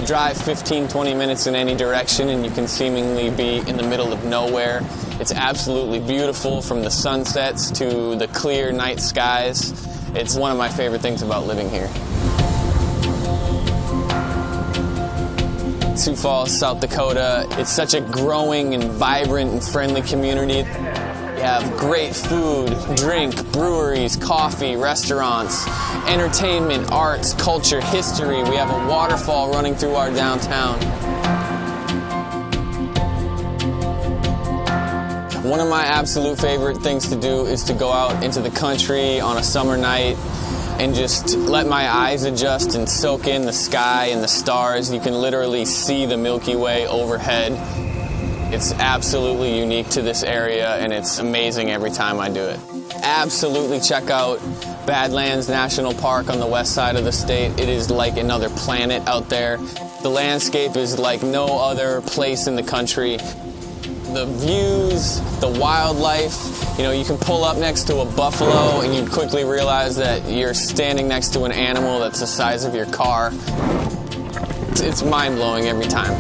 drive 15-20 minutes in any direction and you can seemingly be in the middle of nowhere. It's absolutely beautiful, from the sunsets to the clear night skies. It's one of my favorite things about living here. Sioux Falls, South Dakota, it's such a growing and vibrant and friendly community. We have great food, drink, breweries, coffee, restaurants, entertainment, arts, culture, history. We have a waterfall running through our downtown. One of my absolute favorite things to do is to go out into the country on a summer night and just let my eyes adjust and soak in the sky and the stars. You can literally see the Milky Way overhead. It's absolutely unique to this area, and it's amazing every time I do it. Absolutely check out Badlands National Park on the west side of the state. It is like another planet out there. The landscape is like no other place in the country. The views, the wildlife, you can pull up next to a buffalo and you quickly realize that you're standing next to an animal that's the size of your car. It's mind-blowing every time.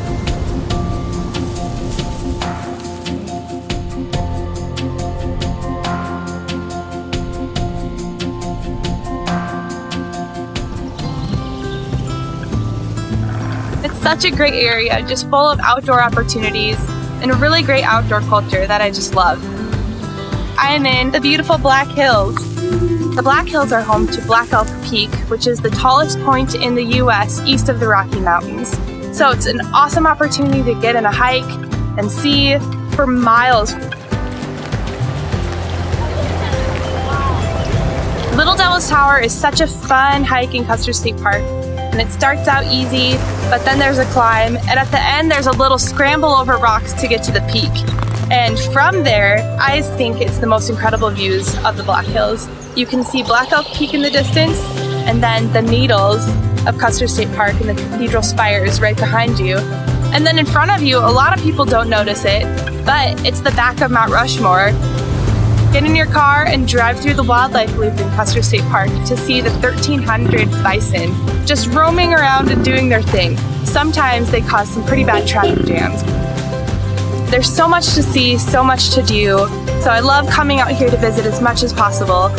It's such a great area, just full of outdoor opportunities and a really great outdoor culture that I just love. I am in the beautiful Black Hills. The Black Hills are home to Black Elk Peak, which is the tallest point in the U.S. east of the Rocky Mountains. So it's an awesome opportunity to get in a hike and see for miles. Little Devil's Tower is such a fun hike in Custer State Park. And it starts out easy, but then there's a climb, and at the end there's a little scramble over rocks to get to the peak. And from there, I think it's the most incredible views of the Black Hills. You can see Black Elk Peak in the distance, and then the Needles of Custer State Park and the cathedral spires right behind you. And then in front of you, a lot of people don't notice it, but it's the back of Mount Rushmore. Get in your car and drive through the wildlife loop in Custer State Park to see the 1,300 bison just roaming around and doing their thing. Sometimes they cause some pretty bad traffic jams. There's so much to see, so much to do, so I love coming out here to visit as much as possible.